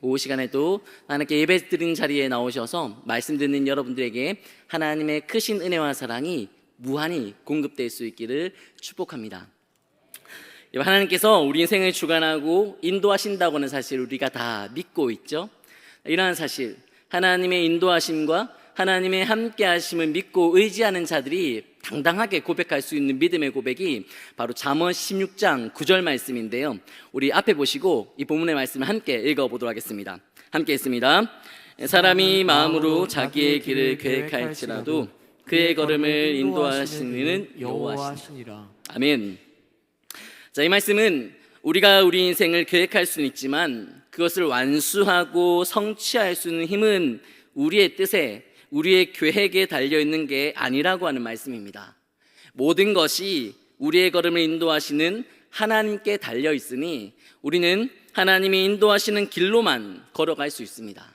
오후 시간에도 하나님께 예배 드리는 자리에 나오셔서 말씀 듣는 여러분들에게 하나님의 크신 은혜와 사랑이 무한히 공급될 수 있기를 축복합니다. 하나님께서 우리 인생을 주관하고 인도하신다고는 사실 우리가 다 믿고 있죠. 이러한 사실, 하나님의 인도하심과 하나님의 함께하심을 믿고 의지하는 자들이 당당하게 고백할 수 있는 믿음의 고백이 바로 잠언 16장 9절 말씀인데요, 우리 앞에 보시고 이 본문의 말씀을 함께 읽어보도록 하겠습니다. 함께 읽습니다. 사람이 마음으로 자기의 길을 계획할지라도 그의 걸음을 인도하시는 여호와시니라. 아멘. 자, 이 말씀은 우리가 우리 인생을 계획할 수는 있지만 그것을 완수하고 성취할 수 있는 힘은 우리의 뜻에, 우리의 계획에 달려있는 게 아니라고 하는 말씀입니다. 모든 것이 우리의 걸음을 인도하시는 하나님께 달려있으니 우리는 하나님이 인도하시는 길로만 걸어갈 수 있습니다.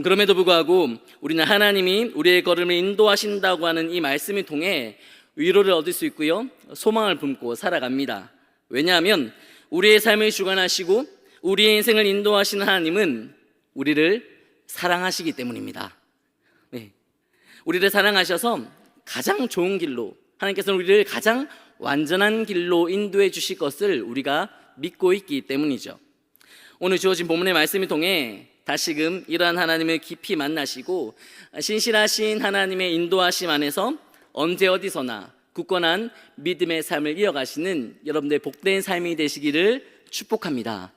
그럼에도 불구하고 우리는 하나님이 우리의 걸음을 인도하신다고 하는 이 말씀을 통해 위로를 얻을 수 있고요, 소망을 품고 살아갑니다. 왜냐하면 우리의 삶을 주관하시고 우리의 인생을 인도하시는 하나님은 우리를 사랑하시기 때문입니다. 우리를 사랑하셔서 가장 좋은 길로, 하나님께서는 우리를 가장 완전한 길로 인도해 주실 것을 우리가 믿고 있기 때문이죠. 오늘 주어진 본문의 말씀을 통해 다시금 이러한 하나님을 깊이 만나시고 신실하신 하나님의 인도하심 안에서 언제 어디서나 굳건한 믿음의 삶을 이어가시는 여러분들의 복된 삶이 되시기를 축복합니다.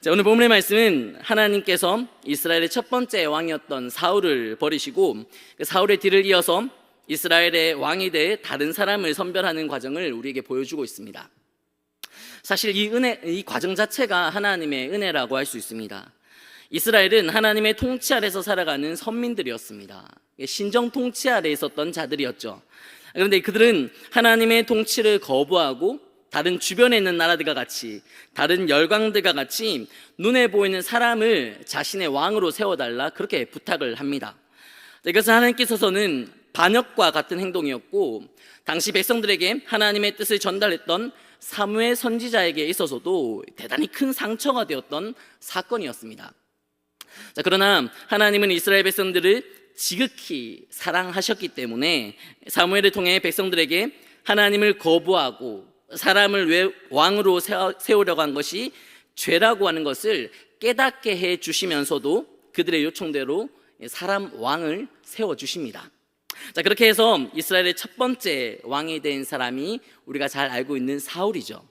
자, 오늘 본문의 말씀은 하나님께서 이스라엘의 첫 번째 왕이었던 사울을 버리시고 그 사울의 뒤를 이어서 이스라엘의 왕이 될 다른 사람을 선별하는 과정을 우리에게 보여주고 있습니다. 사실 이 과정 자체가 하나님의 은혜라고 할 수 있습니다. 이스라엘은 하나님의 통치 아래서 살아가는 선민들이었습니다. 신정 통치 아래 있었던 자들이었죠. 그런데 그들은 하나님의 통치를 거부하고 다른 주변에 있는 나라들과 같이, 다른 열강들과 같이 눈에 보이는 사람을 자신의 왕으로 세워달라 그렇게 부탁을 합니다. 이것은 하나님께서는 반역과 같은 행동이었고 당시 백성들에게 하나님의 뜻을 전달했던 사무엘 선지자에게 있어서도 대단히 큰 상처가 되었던 사건이었습니다. 자, 그러나 하나님은 이스라엘 백성들을 지극히 사랑하셨기 때문에 사무엘을 통해 백성들에게 하나님을 거부하고 사람을 왕으로 세우려고 한 것이 죄라고 하는 것을 깨닫게 해 주시면서도 그들의 요청대로 사람 왕을 세워주십니다. 자, 그렇게 해서 이스라엘의 첫 번째 왕이 된 사람이 우리가 잘 알고 있는 사울이죠.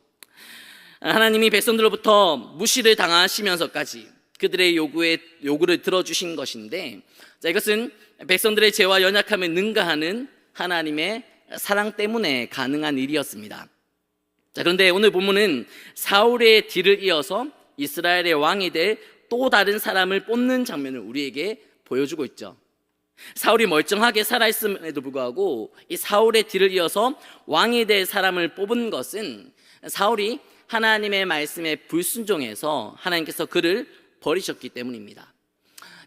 하나님이 백성들로부터 무시를 당하시면서까지 그들의 요구를 들어주신 것인데, 자, 이것은 백성들의 죄와 연약함을 능가하는 하나님의 사랑 때문에 가능한 일이었습니다. 자, 그런데 오늘 본문은 사울의 뒤를 이어서 이스라엘의 왕이 될 또 다른 사람을 뽑는 장면을 우리에게 보여주고 있죠. 사울이 멀쩡하게 살아있음에도 불구하고 이 사울의 뒤를 이어서 왕이 될 사람을 뽑은 것은 사울이 하나님의 말씀에 불순종해서 하나님께서 그를 버리셨기 때문입니다.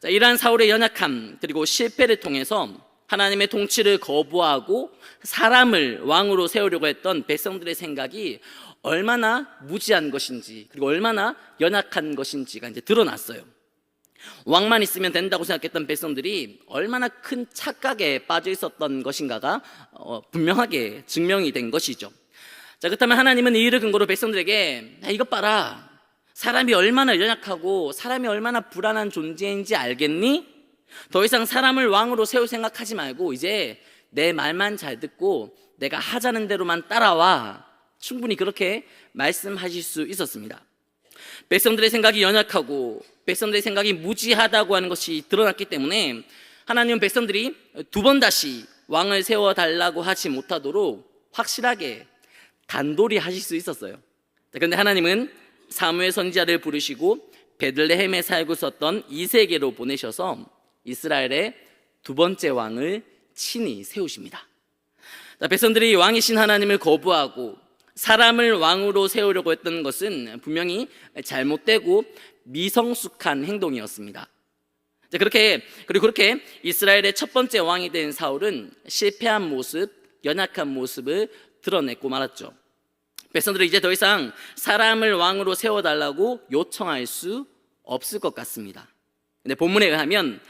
자, 이러한 사울의 연약함 그리고 실패를 통해서 하나님의 통치를 거부하고 사람을 왕으로 세우려고 했던 백성들의 생각이 얼마나 무지한 것인지 그리고 얼마나 연약한 것인지가 이제 드러났어요. 왕만 있으면 된다고 생각했던 백성들이 얼마나 큰 착각에 빠져 있었던 것인가가 분명하게 증명이 된 것이죠. 자, 그렇다면 하나님은 이 일을 근거로 백성들에게 이것 봐라, 사람이 얼마나 연약하고 사람이 얼마나 불안한 존재인지 알겠니? 더 이상 사람을 왕으로 세울 생각하지 말고 이제 내 말만 잘 듣고 내가 하자는 대로만 따라와, 충분히 그렇게 말씀하실 수 있었습니다. 백성들의 생각이 연약하고 백성들의 생각이 무지하다고 하는 것이 드러났기 때문에 하나님은 백성들이 두 번 다시 왕을 세워달라고 하지 못하도록 확실하게 단돌이 하실 수 있었어요. 그런데 하나님은 사무엘 선지자를 부르시고 베들레헴에 살고 있었던 이새에게로 보내셔서 이스라엘의 두 번째 왕을 친히 세우십니다. 백성들이 왕이신 하나님을 거부하고 사람을 왕으로 세우려고 했던 것은 분명히 잘못되고 미성숙한 행동이었습니다. 그리고 그렇게 이스라엘의 첫 번째 왕이 된 사울은 실패한 모습, 연약한 모습을 드러냈고 말았죠. 백성들은 이제 더 이상 사람을 왕으로 세워달라고 요청할 수 없을 것 같습니다. 근데 본문에 의하면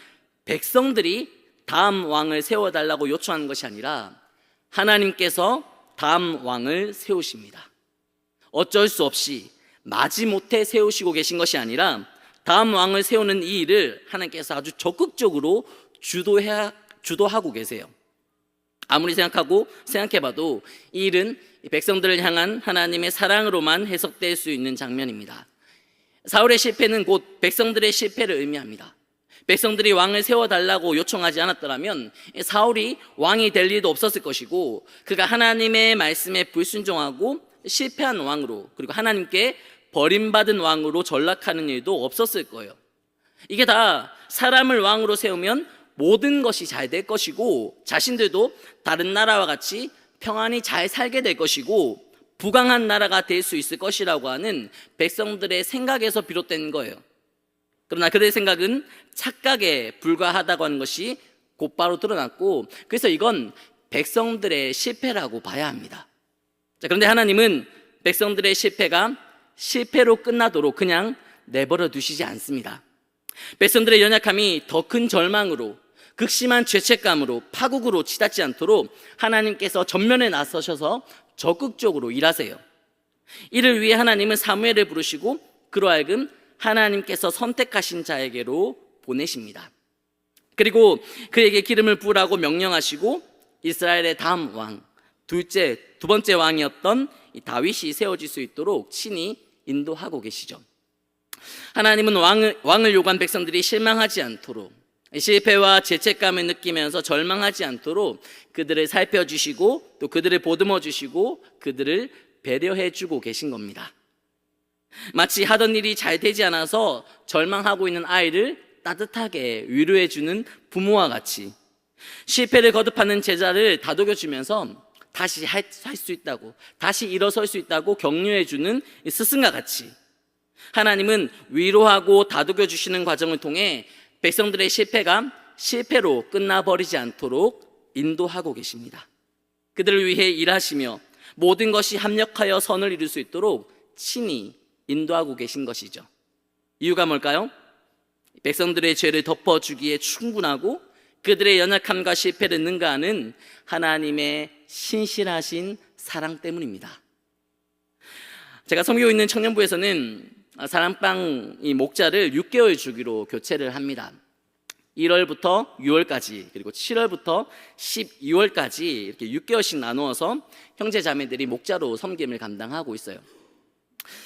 백성들이 다음 왕을 세워달라고 요청하는 것이 아니라 하나님께서 다음 왕을 세우십니다. 어쩔 수 없이 마지못해 세우시고 계신 것이 아니라 다음 왕을 세우는 이 일을 하나님께서 아주 적극적으로 주도하고 계세요. 아무리 생각해봐도 이 일은 백성들을 향한 하나님의 사랑으로만 해석될 수 있는 장면입니다. 사울의 실패는 곧 백성들의 실패를 의미합니다. 백성들이 왕을 세워달라고 요청하지 않았더라면 사울이 왕이 될 일도 없었을 것이고, 그가 하나님의 말씀에 불순종하고 실패한 왕으로, 그리고 하나님께 버림받은 왕으로 전락하는 일도 없었을 거예요. 이게 다 사람을 왕으로 세우면 모든 것이 잘 될 것이고, 자신들도 다른 나라와 같이 평안히 잘 살게 될 것이고, 부강한 나라가 될 수 있을 것이라고 하는 백성들의 생각에서 비롯된 거예요. 그러나 그들의 생각은 착각에 불과하다고 하는 것이 곧바로 드러났고, 그래서 이건 백성들의 실패라고 봐야 합니다. 자, 그런데 하나님은 백성들의 실패가 실패로 끝나도록 그냥 내버려 두시지 않습니다. 백성들의 연약함이 더 큰 절망으로, 극심한 죄책감으로, 파국으로 치닫지 않도록 하나님께서 전면에 나서셔서 적극적으로 일하세요. 이를 위해 하나님은 사무엘을 부르시고 그로 하여금 하나님께서 선택하신 자에게로 보내십니다. 그리고 그에게 기름을 부으라고 명령하시고 이스라엘의 다음 왕, 두 번째 왕이었던 다윗이 세워질 수 있도록 친히 인도하고 계시죠. 하나님은 왕을 요구한 백성들이 실망하지 않도록, 실패와 죄책감을 느끼면서 절망하지 않도록 그들을 살펴주시고 또 그들을 보듬어 주시고 그들을 배려해 주고 계신 겁니다. 마치 하던 일이 잘 되지 않아서 절망하고 있는 아이를 따뜻하게 위로해 주는 부모와 같이, 실패를 거듭하는 제자를 다독여 주면서 다시 할 수 있다고, 다시 일어설 수 있다고 격려해 주는 스승과 같이 하나님은 위로하고 다독여 주시는 과정을 통해 백성들의 실패가 실패로 끝나버리지 않도록 인도하고 계십니다. 그들을 위해 일하시며 모든 것이 합력하여 선을 이룰 수 있도록 친히 인도하고 계신 것이죠. 이유가 뭘까요? 백성들의 죄를 덮어주기에 충분하고 그들의 연약함과 실패를 능가하는 하나님의 신실하신 사랑 때문입니다. 제가 섬기고 있는 청년부에서는 사랑방 이 목자를 6개월 주기로 교체를 합니다. 1월부터 6월까지, 그리고 7월부터 12월까지 이렇게 6개월씩 나누어서 형제 자매들이 목자로 섬김을 감당하고 있어요.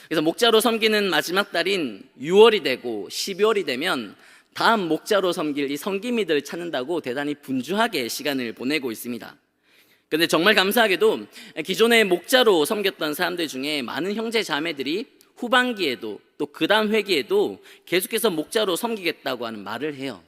그래서 목자로 섬기는 마지막 달인 6월이 되고 12월이 되면 다음 목자로 섬길 이 섬김이들을 찾는다고 대단히 분주하게 시간을 보내고 있습니다. 그런데 정말 감사하게도 기존에 목자로 섬겼던 사람들 중에 많은 형제 자매들이 후반기에도 또 그 다음 회기에도 계속해서 목자로 섬기겠다고 하는 말을 해요.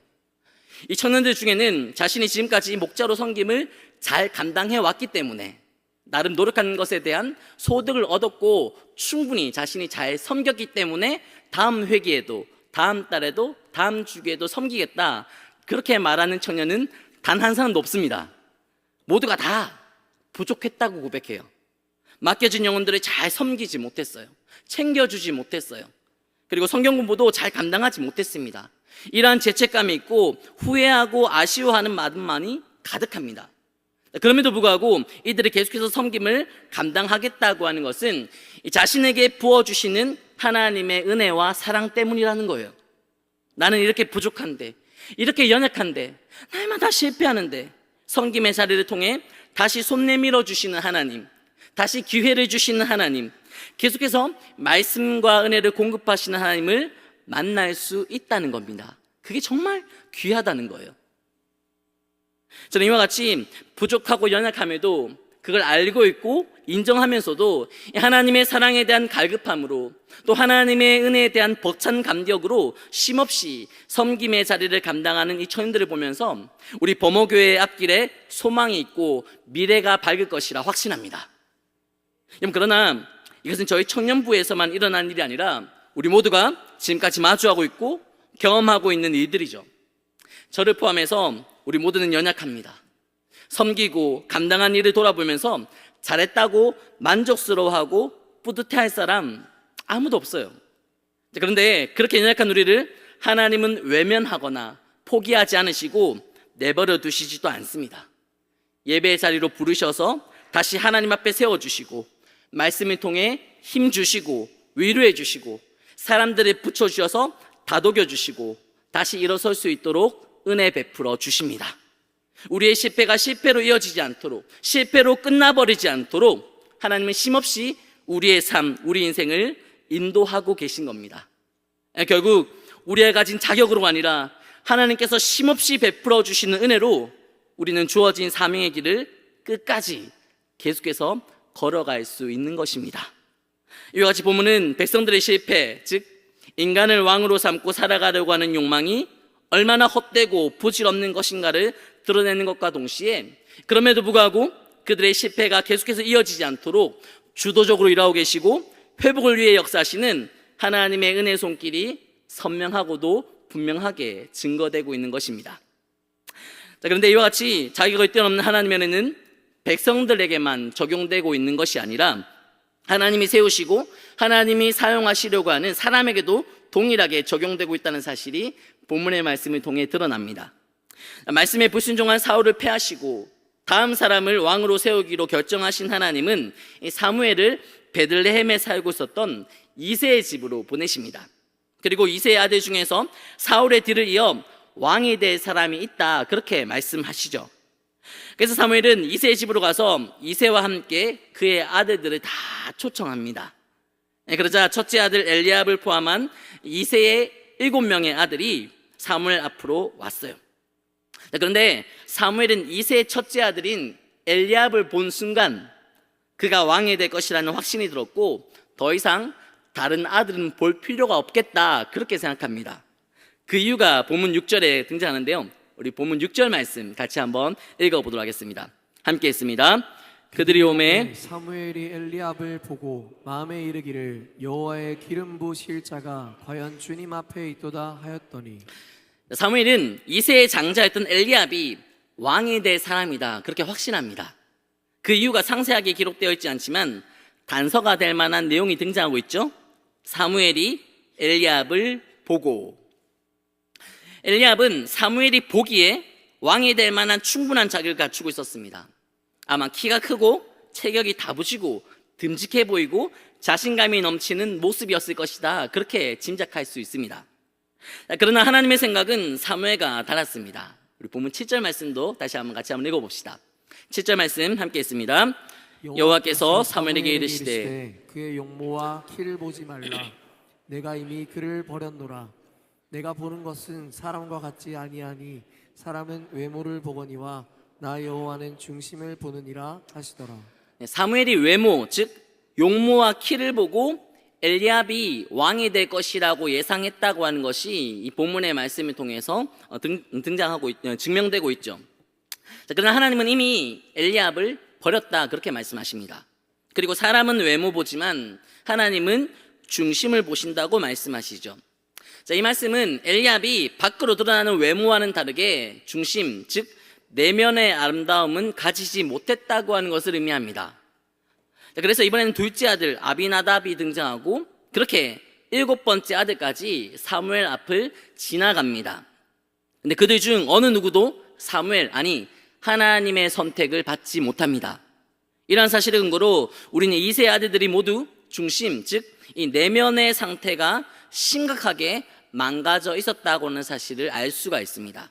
이 청년들 중에는 자신이 지금까지 목자로 섬김을 잘 감당해 왔기 때문에 나름 노력하는 것에 대한 소득을 얻었고 충분히 자신이 잘 섬겼기 때문에 다음 회기에도, 다음 달에도, 다음 주기에도 섬기겠다, 그렇게 말하는 청년은 단 한 사람도 없습니다. 모두가 다 부족했다고 고백해요. 맡겨진 영혼들을 잘 섬기지 못했어요. 챙겨주지 못했어요. 그리고 성경 공부도 잘 감당하지 못했습니다. 이러한 죄책감이 있고 후회하고 아쉬워하는 마음만이 가득합니다. 그럼에도 불구하고 이들이 계속해서 섬김을 감당하겠다고 하는 것은 자신에게 부어주시는 하나님의 은혜와 사랑 때문이라는 거예요. 나는 이렇게 부족한데, 이렇게 연약한데, 날마다 실패하는데 섬김의 자리를 통해 다시 손 내밀어 주시는 하나님, 다시 기회를 주시는 하나님, 계속해서 말씀과 은혜를 공급하시는 하나님을 만날 수 있다는 겁니다. 그게 정말 귀하다는 거예요. 저는 이와 같이 부족하고 연약함에도 그걸 알고 있고 인정하면서도 하나님의 사랑에 대한 갈급함으로 또 하나님의 은혜에 대한 벅찬 감격으로 쉼없이 섬김의 자리를 감당하는 이 청년들을 보면서 우리 범어교회의 앞길에 소망이 있고 미래가 밝을 것이라 확신합니다. 그러나 이것은 저희 청년부에서만 일어난 일이 아니라 우리 모두가 지금까지 마주하고 있고 경험하고 있는 일들이죠. 저를 포함해서 우리 모두는 연약합니다. 섬기고 감당한 일을 돌아보면서 잘했다고 만족스러워하고 뿌듯해할 사람 아무도 없어요. 그런데 그렇게 연약한 우리를 하나님은 외면하거나 포기하지 않으시고 내버려 두시지도 않습니다. 예배의 자리로 부르셔서 다시 하나님 앞에 세워주시고 말씀을 통해 힘 주시고 위로해 주시고 사람들을 붙여주셔서 다독여 주시고 다시 일어설 수 있도록 은혜 베풀어 주십니다. 우리의 실패가 실패로 이어지지 않도록, 실패로 끝나버리지 않도록 하나님은 쉼없이 우리의 삶, 우리 인생을 인도하고 계신 겁니다. 결국 우리가 가진 자격으로가 아니라 하나님께서 쉼없이 베풀어 주시는 은혜로 우리는 주어진 사명의 길을 끝까지 계속해서 걸어갈 수 있는 것입니다. 이와 같이 보면은 백성들의 실패, 즉 인간을 왕으로 삼고 살아가려고 하는 욕망이 얼마나 헛되고 부질없는 것인가를 드러내는 것과 동시에 그럼에도 불구하고 그들의 실패가 계속해서 이어지지 않도록 주도적으로 일하고 계시고 회복을 위해 역사하시는 하나님의 은혜의 손길이 선명하고도 분명하게 증거되고 있는 것입니다. 자, 그런데 이와 같이 자기가 뛰어넘는 하나님의 은혜는 백성들에게만 적용되고 있는 것이 아니라 하나님이 세우시고 하나님이 사용하시려고 하는 사람에게도 동일하게 적용되고 있다는 사실이 본문의 말씀을 통해 드러납니다. 말씀에 불순종한 사울을 패하시고 다음 사람을 왕으로 세우기로 결정하신 하나님은 사무엘을 베들레헴에 살고 있었던 이새의 집으로 보내십니다. 그리고 이새의 아들 중에서 사울의 뒤를 이어 왕이 될 사람이 있다, 그렇게 말씀하시죠. 그래서 사무엘은 이새의 집으로 가서 이새와 함께 그의 아들들을 다 초청합니다. 그러자 첫째 아들 엘리압을 포함한 이새의 7명의 아들이 사무엘 앞으로 왔어요. 그런데 사무엘은 이새의 첫째 아들인 엘리압을 본 순간 그가 왕이 될 것이라는 확신이 들었고 더 이상 다른 아들은 볼 필요가 없겠다, 그렇게 생각합니다. 그 이유가 본문 6절에 등장하는데요. 우리 본문 6절 말씀 같이 한번 읽어보도록 하겠습니다. 함께 읽습니다. 그들이 오매 사무엘이 엘리압을 보고 마음에 이르기를 여호와의 기름 부으실 자가 과연 주님 앞에 있도다 하였더니, 사무엘은 이새의 장자였던 엘리압이 왕이 될 사람이다, 그렇게 확신합니다. 그 이유가 상세하게 기록되어 있지 않지만 단서가 될 만한 내용이 등장하고 있죠. 사무엘이 엘리압을 보고, 엘리압은 사무엘이 보기에 왕이 될 만한 충분한 자격을 갖추고 있었습니다. 아마 키가 크고 체격이 다부지고 듬직해 보이고 자신감이 넘치는 모습이었을 것이다, 그렇게 짐작할 수 있습니다. 그러나 하나님의 생각은 사무엘과 달랐습니다. 우리 본문 7절 말씀도 다시 한번 같이 한번 읽어봅시다. 7절 말씀 함께 읽습니다. 여호와께서 사무엘에게 이르시되 그의 용모와 키를 보지 말라. 내가 이미 그를 버렸노라. 내가 보는 것은 사람과 같지 아니하니 사람은 외모를 보거니와 나 여호와는 중심을 보느니라 하시더라. 사무엘이 외모, 즉 용모와 키를 보고 엘리압이 왕이 될 것이라고 예상했다고 하는 것이 이 본문의 말씀을 통해서 등장하고 증명되고 있죠. 그러나 하나님은 이미 엘리압을 버렸다, 그렇게 말씀하십니다. 그리고 사람은 외모 보지만 하나님은 중심을 보신다고 말씀하시죠. 자, 이 말씀은 엘리압이 밖으로 드러나는 외모와는 다르게 중심, 즉 내면의 아름다움은 가지지 못했다고 하는 것을 의미합니다. 자, 그래서 이번에는 둘째 아들 아비나답이 등장하고 그렇게 7번째 아들까지 사무엘 앞을 지나갑니다. 근데 그들 중 어느 누구도 사무엘, 아니 하나님의 선택을 받지 못합니다. 이러한 사실의 근거로 우리는 이세 아들들이 모두 중심, 즉 이 내면의 상태가 심각하게 망가져 있었다고 하는 사실을 알 수가 있습니다.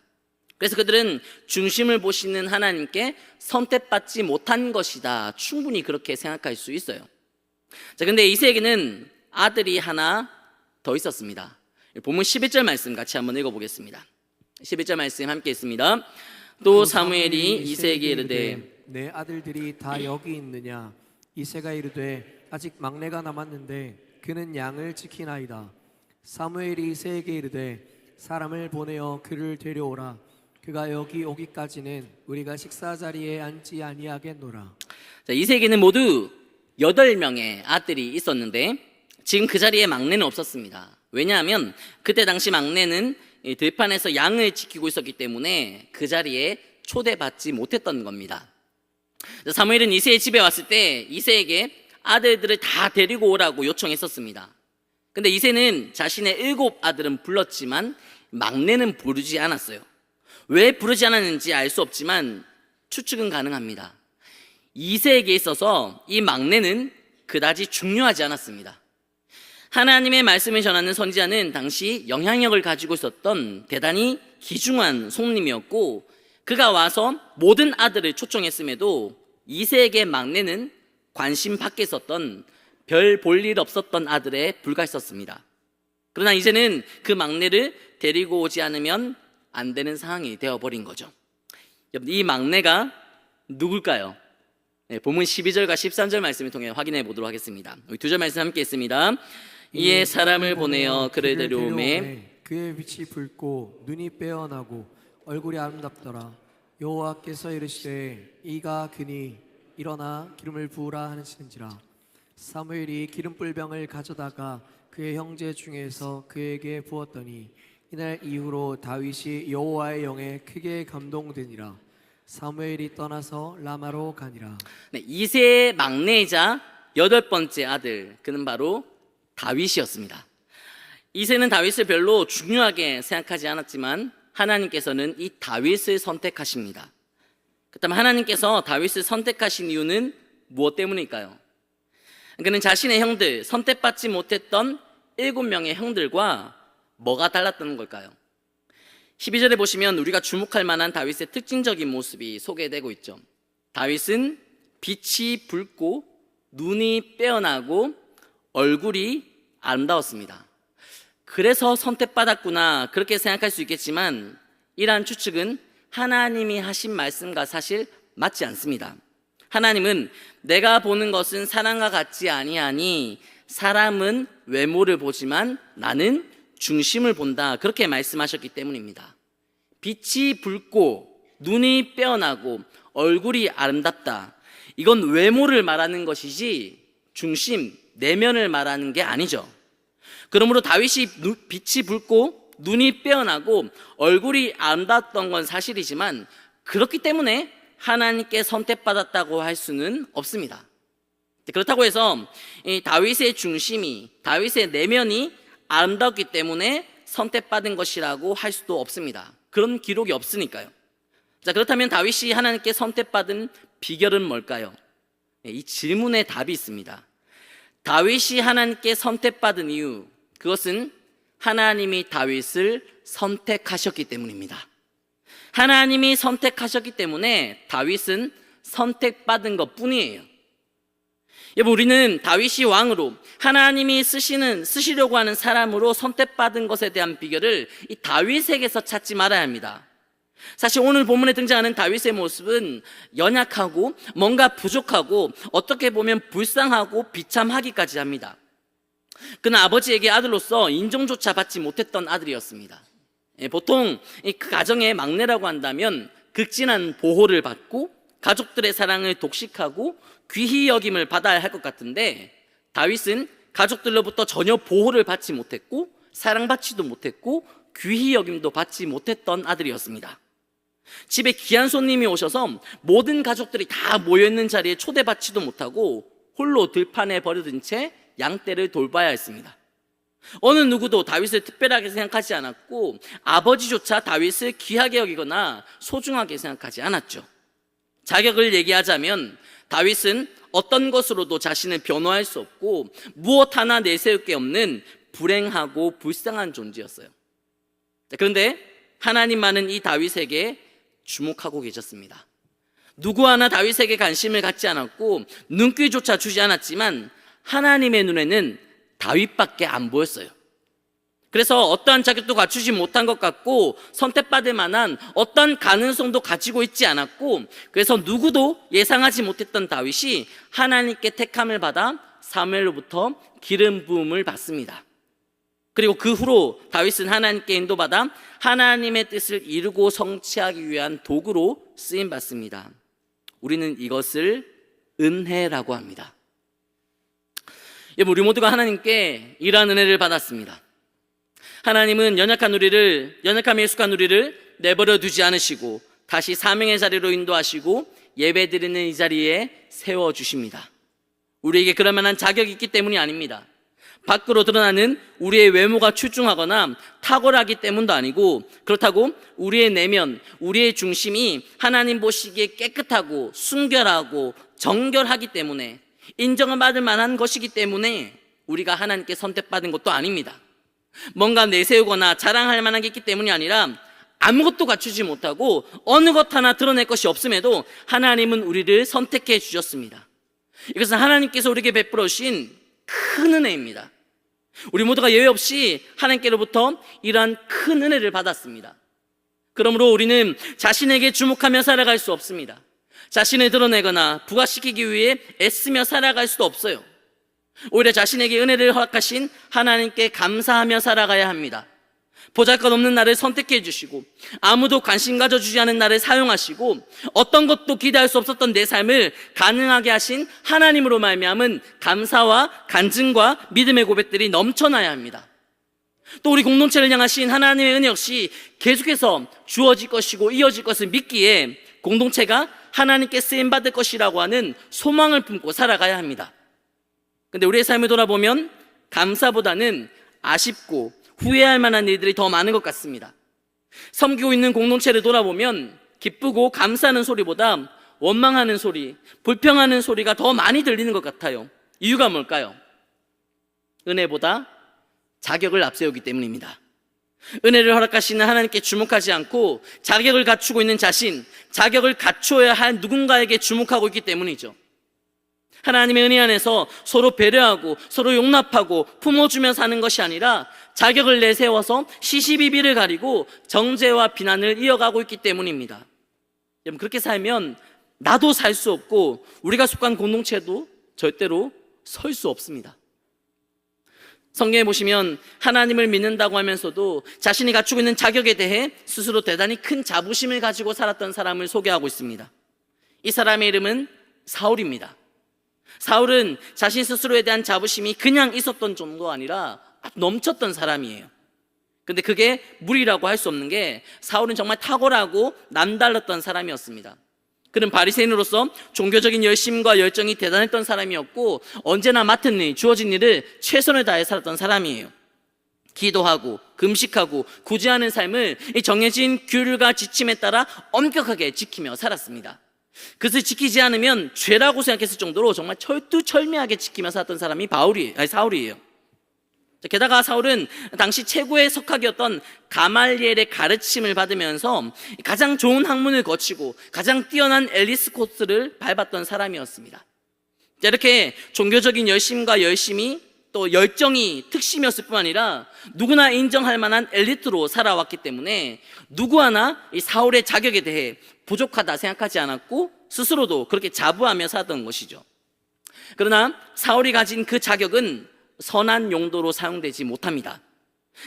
그래서 그들은 중심을 보시는 하나님께 선택받지 못한 것이다, 충분히 그렇게 생각할 수 있어요. 자, 근데 이세에게는 아들이 하나 더 있었습니다. 본문 11절 말씀 같이 한번 읽어보겠습니다. 11절 말씀 함께 있습니다. 또 사무엘이 이세에게 이르되 내 아들들이 다 여기 있느냐? 이세가 이르되 아직 막내가 남았는데 그는 양을 지키나이다. 사무엘이 이세에게 이르되 사람을 보내어 그를 데려오라. 그가 여기 오기까지는 우리가 식사 자리에 앉지 아니하겠노라. 자, 이세에게는 모두 8명의 아들이 있었는데 지금 그 자리에 막내는 없었습니다. 왜냐하면 그때 당시 막내는 들판에서 양을 지키고 있었기 때문에 그 자리에 초대받지 못했던 겁니다. 사무엘은 이세의 집에 왔을 때 이세에게 아들들을 다 데리고 오라고 요청했었습니다. 근데 이새는 자신의 7 아들은 불렀지만 막내는 부르지 않았어요. 왜 부르지 않았는지 알 수 없지만 추측은 가능합니다. 이새에게 있어서 이 막내는 그다지 중요하지 않았습니다. 하나님의 말씀을 전하는 선지자는 당시 영향력을 가지고 있었던 대단히 귀중한 손님이었고, 그가 와서 모든 아들을 초청했음에도 이새에게 막내는 관심 밖에 있었던, 별 볼 일 없었던 아들에 불과했었습니다. 그러나 이제는 그 막내를 데리고 오지 않으면 안 되는 상황이 되어버린 거죠. 이 막내가 누굴까요? 네, 본문 12절과 13절 말씀을 통해 확인해 보도록 하겠습니다. 우리 2절 말씀 함께 있습니다. 이에 사람을 보내어 그를 데려오매 그의 빛이 붉고 눈이 빼어나고 얼굴이 아름답더라. 여호와께서 이르시되 이가 그니 일어나 기름을 부으라 하시는지라. 사무엘이 기름불병을 가져다가 그의 형제 중에서 그에게 부었더니 이날 이후로 다윗이 여호와의 영에 크게 감동되니라. 사무엘이 떠나서 라마로 가니라. 네, 이새의 막내이자 8번째 아들, 그는 바로 다윗이었습니다. 이새는 다윗을 별로 중요하게 생각하지 않았지만 하나님께서는 이 다윗을 선택하십니다. 그렇다면 하나님께서 다윗을 선택하신 이유는 무엇 때문일까요? 그는 자신의 형들, 선택받지 못했던 7명의 형들과 뭐가 달랐던 걸까요? 12절에 보시면 우리가 주목할 만한 다윗의 특징적인 모습이 소개되고 있죠. 다윗은 빛이 붉고 눈이 빼어나고 얼굴이 아름다웠습니다. 그래서 선택받았구나, 그렇게 생각할 수 있겠지만 이러한 추측은 하나님이 하신 말씀과 사실 맞지 않습니다. 하나님은 내가 보는 것은 사람과 같지 아니하니 사람은 외모를 보지만 나는 중심을 본다, 그렇게 말씀하셨기 때문입니다. 빛이 붉고 눈이 빼어나고 얼굴이 아름답다, 이건 외모를 말하는 것이지 중심, 내면을 말하는 게 아니죠. 그러므로 다윗이 빛이 붉고 눈이 빼어나고 얼굴이 아름다웠던 건 사실이지만 그렇기 때문에 하나님께 선택받았다고 할 수는 없습니다. 그렇다고 해서 이 다윗의 중심이, 다윗의 내면이 아름다웠기 때문에 선택받은 것이라고 할 수도 없습니다. 그런 기록이 없으니까요. 자, 그렇다면 다윗이 하나님께 선택받은 비결은 뭘까요? 이 질문에 답이 있습니다. 다윗이 하나님께 선택받은 이유, 그것은 하나님이 다윗을 선택하셨기 때문입니다. 하나님이 선택하셨기 때문에 다윗은 선택받은 것 뿐이에요. 여러분, 우리는 다윗이 왕으로, 하나님이 쓰시려고 하는 사람으로 선택받은 것에 대한 비결을 이 다윗에게서 찾지 말아야 합니다. 사실 오늘 본문에 등장하는 다윗의 모습은 연약하고 뭔가 부족하고 어떻게 보면 불쌍하고 비참하기까지 합니다. 그는 아버지에게 아들로서 인정조차 받지 못했던 아들이었습니다. 보통 그 가정의 막내라고 한다면 극진한 보호를 받고 가족들의 사랑을 독식하고 귀히 여김을 받아야 할 것 같은데, 다윗은 가족들로부터 전혀 보호를 받지 못했고 사랑받지도 못했고 귀히 여김도 받지 못했던 아들이었습니다. 집에 귀한 손님이 오셔서 모든 가족들이 다 모여있는 자리에 초대받지도 못하고 홀로 들판에 버려둔 채 양떼를 돌봐야 했습니다. 어느 누구도 다윗을 특별하게 생각하지 않았고 아버지조차 다윗을 귀하게 여기거나 소중하게 생각하지 않았죠. 자격을 얘기하자면 다윗은 어떤 것으로도 자신을 변호할 수 없고 무엇 하나 내세울 게 없는 불행하고 불쌍한 존재였어요. 그런데 하나님만은 이 다윗에게 주목하고 계셨습니다. 누구 하나 다윗에게 관심을 갖지 않았고 눈길조차 주지 않았지만 하나님의 눈에는 다윗밖에 안 보였어요. 그래서 어떠한 자격도 갖추지 못한 것 같고 선택받을 만한 어떤 가능성도 가지고 있지 않았고, 그래서 누구도 예상하지 못했던 다윗이 하나님께 택함을 받아 사무엘로부터 기름 부음을 받습니다. 그리고 그 후로 다윗은 하나님께 인도받아 하나님의 뜻을 이루고 성취하기 위한 도구로 쓰임받습니다. 우리는 이것을 은혜라고 합니다. 우리 모두가 하나님께 이러한 은혜를 받았습니다. 하나님은 연약함에 익숙한 우리를 내버려 두지 않으시고 다시 사명의 자리로 인도하시고 예배드리는 이 자리에 세워주십니다. 우리에게 그럴 만한 자격이 있기 때문이 아닙니다. 밖으로 드러나는 우리의 외모가 출중하거나 탁월하기 때문도 아니고, 그렇다고 우리의 내면, 우리의 중심이 하나님 보시기에 깨끗하고 순결하고 정결하기 때문에, 인정을 받을 만한 것이기 때문에 우리가 하나님께 선택받은 것도 아닙니다. 뭔가 내세우거나 자랑할 만한 게 있기 때문이 아니라, 아무것도 갖추지 못하고 어느 것 하나 드러낼 것이 없음에도 하나님은 우리를 선택해 주셨습니다. 이것은 하나님께서 우리에게 베풀어 주신 큰 은혜입니다. 우리 모두가 예외 없이 하나님께로부터 이러한 큰 은혜를 받았습니다. 그러므로 우리는 자신에게 주목하며 살아갈 수 없습니다. 자신을 드러내거나 부각시키기 위해 애쓰며 살아갈 수도 없어요. 오히려 자신에게 은혜를 허락하신 하나님께 감사하며 살아가야 합니다. 보잘것없는 나를 선택해 주시고, 아무도 관심 가져주지 않은 나를 사용하시고, 어떤 것도 기대할 수 없었던 내 삶을 가능하게 하신 하나님으로 말미암은 감사와 간증과 믿음의 고백들이 넘쳐나야 합니다. 또 우리 공동체를 향하신 하나님의 은혜 역시 계속해서 주어질 것이고 이어질 것을 믿기에 공동체가 하나님께 쓰임받을 것이라고 하는 소망을 품고 살아가야 합니다. 근데 우리의 삶을 돌아보면 감사보다는 아쉽고 후회할 만한 일들이 더 많은 것 같습니다. 섬기고 있는 공동체를 돌아보면 기쁘고 감사하는 소리보다 원망하는 소리, 불평하는 소리가 더 많이 들리는 것 같아요. 이유가 뭘까요? 은혜보다 자격을 앞세우기 때문입니다. 은혜를 허락하시는 하나님께 주목하지 않고 자격을 갖추고 있는 자신, 자격을 갖춰야 할 누군가에게 주목하고 있기 때문이죠. 하나님의 은혜 안에서 서로 배려하고 서로 용납하고 품어주며 사는 것이 아니라 자격을 내세워서 시시비비를 가리고 정죄와 비난을 이어가고 있기 때문입니다. 여러분, 그렇게 살면 나도 살 수 없고 우리가 속한 공동체도 절대로 설 수 없습니다. 성경에 보시면 하나님을 믿는다고 하면서도 자신이 갖추고 있는 자격에 대해 스스로 대단히 큰 자부심을 가지고 살았던 사람을 소개하고 있습니다. 이 사람의 이름은 사울입니다. 사울은 자신 스스로에 대한 자부심이 그냥 있었던 정도가 아니라 넘쳤던 사람이에요. 근데 그게 무리라고 할 수 없는 게, 사울은 정말 탁월하고 남달랐던 사람이었습니다. 그는 바리새인으로서 종교적인 열심과 열정이 대단했던 사람이었고, 언제나 맡은 일, 주어진 일을 최선을 다해 살았던 사람이에요. 기도하고 금식하고 구제하는 삶을 이 정해진 규율과 지침에 따라 엄격하게 지키며 살았습니다. 그것을 지키지 않으면 죄라고 생각했을 정도로 정말 철두철미하게 지키며 살았던 사람이 사울이에요. 게다가 사울은 당시 최고의 석학이었던 가말리엘의 가르침을 받으면서 가장 좋은 학문을 거치고 가장 뛰어난 엘리트 코스를 밟았던 사람이었습니다. 이렇게 종교적인 열심과 열심이 또 열정이 특심이었을 뿐 아니라 누구나 인정할 만한 엘리트로 살아왔기 때문에 누구 하나 이 사울의 자격에 대해 부족하다 생각하지 않았고 스스로도 그렇게 자부하며 살았던 것이죠. 그러나 사울이 가진 그 자격은 선한 용도로 사용되지 못합니다.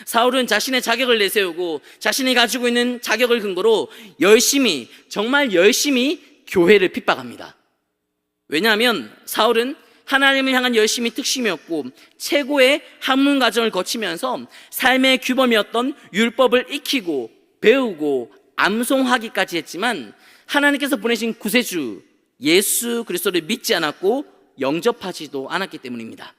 사울은 자신의 자격을 내세우고 자신이 가지고 있는 자격을 근거로 열심히, 정말 열심히 교회를 핍박합니다. 왜냐하면 사울은 하나님을 향한 열심이 특심이었고 최고의 학문 과정을 거치면서 삶의 규범이었던 율법을 익히고 배우고 암송하기까지 했지만 하나님께서 보내신 구세주 예수 그리스도를 믿지 않았고 영접하지도 않았기 때문입니다.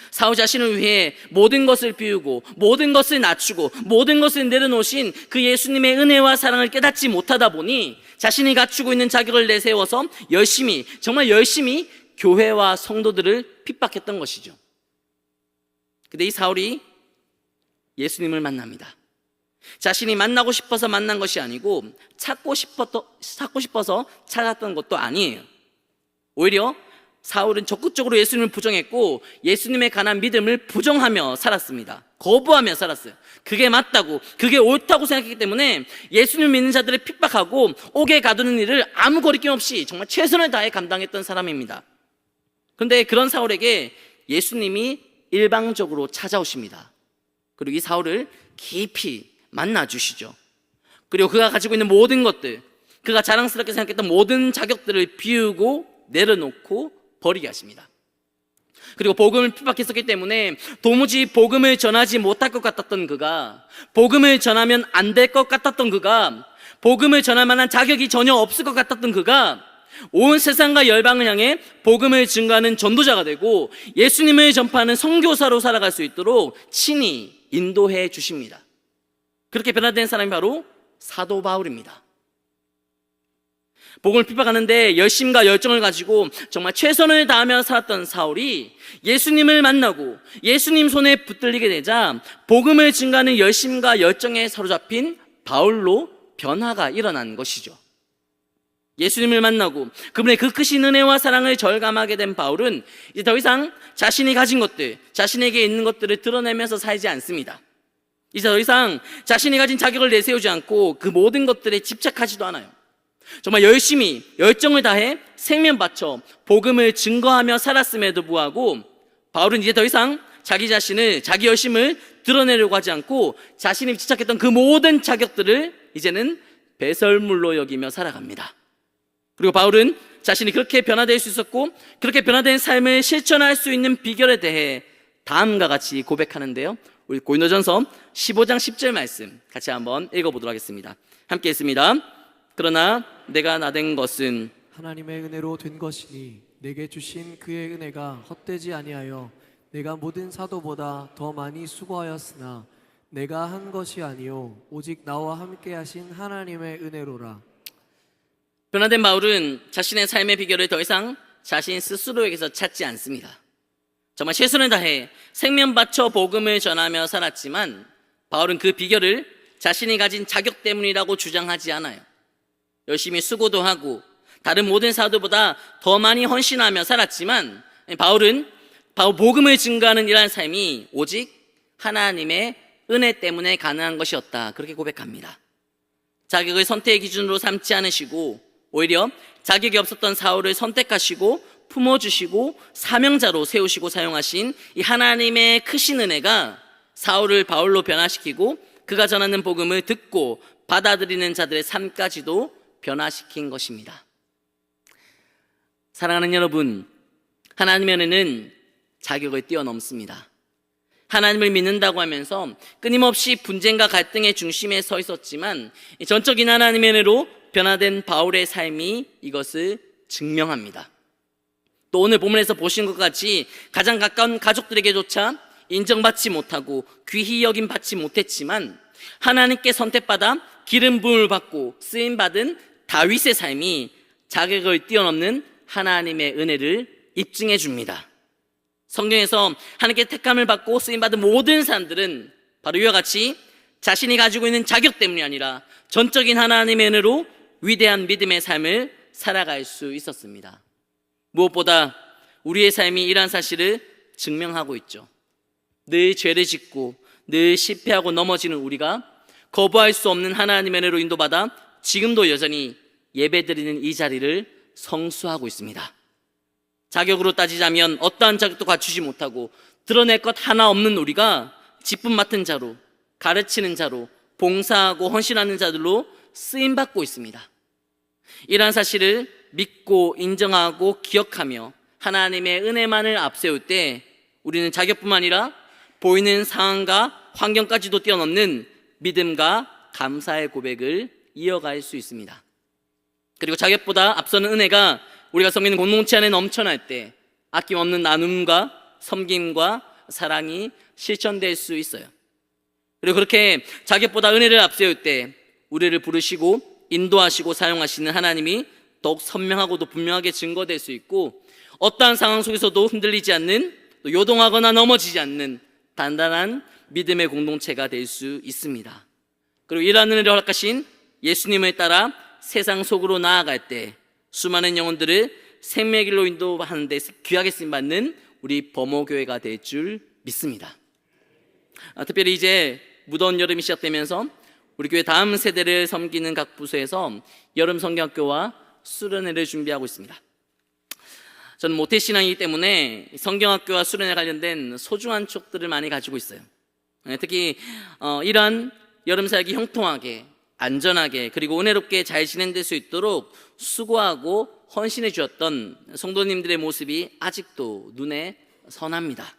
사울 자신을 위해 모든 것을 비우고 모든 것을 낮추고 모든 것을 내려놓으신 그 예수님의 은혜와 사랑을 깨닫지 못하다 보니 자신이 갖추고 있는 자격을 내세워서 열심히, 정말 열심히 교회와 성도들을 핍박했던 것이죠. 근데 이 사울이 예수님을 만납니다. 자신이 만나고 싶어서 만난 것이 아니고 찾고 싶어서 찾았던 것도 아니에요. 오히려 사울은 적극적으로 예수님을 부정했고 예수님에 관한 믿음을 부정하며 살았습니다. 거부하며 살았어요. 그게 맞다고, 그게 옳다고 생각했기 때문에 예수님을 믿는 자들을 핍박하고 옥에 가두는 일을 아무 거리낌 없이 정말 최선을 다해 감당했던 사람입니다. 그런데 그런 사울에게 예수님이 일방적으로 찾아오십니다. 그리고 이 사울을 깊이 만나주시죠. 그리고 그가 가지고 있는 모든 것들, 그가 자랑스럽게 생각했던 모든 자격들을 비우고 내려놓고 버리게 하십니다. 그리고 복음을 핍박했었기 때문에 도무지 복음을 전하지 못할 것 같았던 그가, 복음을 전하면 안 될 것 같았던 그가, 복음을 전할 만한 자격이 전혀 없을 것 같았던 그가 온 세상과 열방을 향해 복음을 증거하는 전도자가 되고 예수님을 전파하는 선교사로 살아갈 수 있도록 친히 인도해 주십니다. 그렇게 변화된 사람이 바로 사도 바울입니다. 복음을 핍박하는데 열심과 열정을 가지고 정말 최선을 다하며 살았던 사울이 예수님을 만나고 예수님 손에 붙들리게 되자 복음을 증거하는 열심과 열정에 사로잡힌 바울로 변화가 일어난 것이죠. 예수님을 만나고 그분의 그 크신 은혜와 사랑을 절감하게 된 바울은 이제 더 이상 자신이 가진 것들, 자신에게 있는 것들을 드러내면서 살지 않습니다. 이제 더 이상 자신이 가진 자격을 내세우지 않고 그 모든 것들에 집착하지도 않아요. 정말 열심히 열정을 다해 생명 바쳐 복음을 증거하며 살았음에도 불구하고 바울은 이제 더 이상 자기 자신을, 자기 열심을 드러내려고 하지 않고 자신이 집착했던 그 모든 자격들을 이제는 배설물로 여기며 살아갑니다. 그리고 바울은 자신이 그렇게 변화될 수 있었고 그렇게 변화된 삶을 실천할 수 있는 비결에 대해 다음과 같이 고백하는데요, 우리 고린도전서 15장 10절 말씀 같이 한번 읽어보도록 하겠습니다. 함께 읽습니다. 그러나 내가 나된 것은 하나님의 은혜로 된 것이니 내게 주신 그의 은혜가 헛되지 아니하여 내가 모든 사도보다 더 많이 수고하였으나 내가 한 것이 아니요 오직 나와 함께 하신 하나님의 은혜로라. 변화된 바울은 자신의 삶의 비결을 더 이상 자신 스스로에게서 찾지 않습니다. 정말 최선을 다해 생명 바쳐 복음을 전하며 살았지만 바울은 그 비결을 자신이 가진 자격 때문이라고 주장하지 않아요. 열심히 수고도 하고 다른 모든 사도보다 더 많이 헌신하며 살았지만 바울은 복음을 증거하는 이러한 삶이 오직 하나님의 은혜 때문에 가능한 것이었다, 그렇게 고백합니다. 자격을 선택의 기준으로 삼지 않으시고 오히려 자격이 없었던 사울을 선택하시고 품어주시고 사명자로 세우시고 사용하신 이 하나님의 크신 은혜가 사울을 바울로 변화시키고 그가 전하는 복음을 듣고 받아들이는 자들의 삶까지도 변화시킨 것입니다. 사랑하는 여러분, 하나님의 은혜는 자격을 뛰어넘습니다. 하나님을 믿는다고 하면서 끊임없이 분쟁과 갈등의 중심에 서 있었지만 전적인 하나님의 은혜로 변화된 바울의 삶이 이것을 증명합니다. 또 오늘 본문에서 보신 것 같이 가장 가까운 가족들에게조차 인정받지 못하고 귀히 여김받지 못했지만 하나님께 선택받아 기름 부음을 받고 쓰임받은 다윗의 삶이 자격을 뛰어넘는 하나님의 은혜를 입증해 줍니다. 성경에서 하나님께 택함을 받고 쓰임받은 모든 사람들은 바로 이와 같이 자신이 가지고 있는 자격 때문이 아니라 전적인 하나님의 은혜로 위대한 믿음의 삶을 살아갈 수 있었습니다. 무엇보다 우리의 삶이 이러한 사실을 증명하고 있죠. 늘 죄를 짓고 늘 실패하고 넘어지는 우리가 거부할 수 없는 하나님의 은혜로 인도받아 지금도 여전히 예배드리는 이 자리를 성수하고 있습니다. 자격으로 따지자면 어떠한 자격도 갖추지 못하고 드러낼 것 하나 없는 우리가 직분 맡은 자로, 가르치는 자로, 봉사하고 헌신하는 자들로 쓰임받고 있습니다. 이러한 사실을 믿고 인정하고 기억하며 하나님의 은혜만을 앞세울 때 우리는 자격뿐만 아니라 보이는 상황과 환경까지도 뛰어넘는 믿음과 감사의 고백을 이어갈 수 있습니다. 그리고 자격보다 앞서는 은혜가 우리가 섬기는 공동체 안에 넘쳐날 때 아낌없는 나눔과 섬김과 사랑이 실천될 수 있어요. 그리고 그렇게 자격보다 은혜를 앞세울 때 우리를 부르시고 인도하시고 사용하시는 하나님이 더욱 선명하고도 분명하게 증거될 수 있고 어떠한 상황 속에서도 흔들리지 않는, 또 요동하거나 넘어지지 않는 단단한 믿음의 공동체가 될 수 있습니다. 그리고 이러한 은혜를 허락하신 예수님을 따라 세상 속으로 나아갈 때 수많은 영혼들을 생명의 길로 인도하는 데 귀하게 쓰임받는 우리 범호교회가 될 줄 믿습니다. 특별히 이제 무더운 여름이 시작되면서 우리 교회 다음 세대를 섬기는 각 부서에서 여름 성경학교와 수련회를 준비하고 있습니다. 저는 모태신앙이기 때문에 성경학교와 수련회 관련된 소중한 추억들을 많이 가지고 있어요. 특히 이러한 여름 살기 형통하게, 안전하게, 그리고 은혜롭게 잘 진행될 수 있도록 수고하고 헌신해 주었던 성도님들의 모습이 아직도 눈에 선합니다.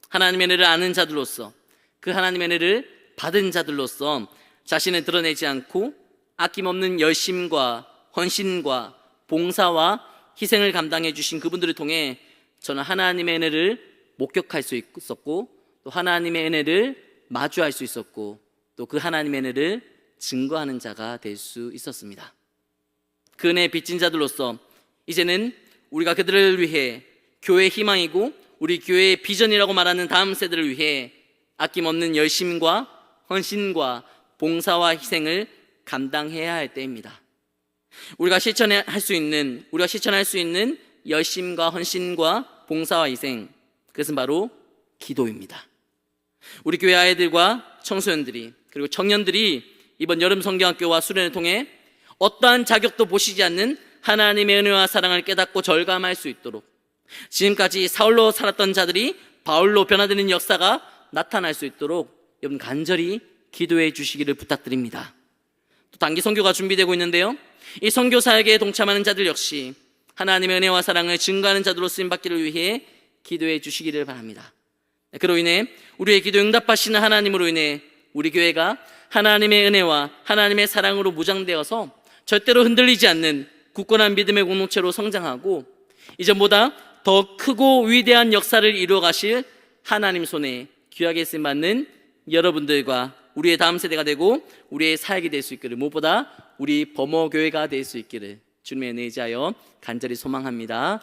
하나님의 은혜를 아는 자들로서, 그 하나님의 은혜를 받은 자들로서 자신을 드러내지 않고 아낌없는 열심과 헌신과 봉사와 희생을 감당해 주신 그분들을 통해 저는 하나님의 은혜를 목격할 수 있었고, 또 하나님의 은혜를 마주할 수 있었고, 또 그 하나님의 은혜를 증거하는 자가 될 수 있었습니다. 그 은혜에 빚진 자들로서 이제는 우리가 그들을 위해 교회의 희망이고 우리 교회의 비전이라고 말하는 다음 세대를 위해 아낌없는 열심과 헌신과 봉사와 희생을 감당해야 할 때입니다. 우리가 실천할 수 있는 열심과 헌신과 봉사와 희생, 그것은 바로 기도입니다. 우리 교회 아이들과 청소년들이 그리고 청년들이 이번 여름 성경학교와 수련을 통해 어떠한 자격도 보시지 않는 하나님의 은혜와 사랑을 깨닫고 절감할 수 있도록, 지금까지 사울로 살았던 자들이 바울로 변화되는 역사가 나타날 수 있도록 여러분 간절히 기도해 주시기를 부탁드립니다. 또 단기 선교가 준비되고 있는데요, 이 선교 사역에 동참하는 자들 역시 하나님의 은혜와 사랑을 증거하는 자들로 쓰임받기를 위해 기도해 주시기를 바랍니다. 그로 인해 우리의 기도 응답하시는 하나님으로 인해 우리 교회가 하나님의 은혜와 하나님의 사랑으로 무장되어서 절대로 흔들리지 않는 굳건한 믿음의 공동체로 성장하고 이전보다 더 크고 위대한 역사를 이루어 가실 하나님 손에 귀하게 쓰임받는 여러분들과 우리의 다음 세대가 되고 우리의 사역이 될 수 있기를, 무엇보다 우리 범어교회가 될 수 있기를 주님의 은혜에 의지하여 간절히 소망합니다.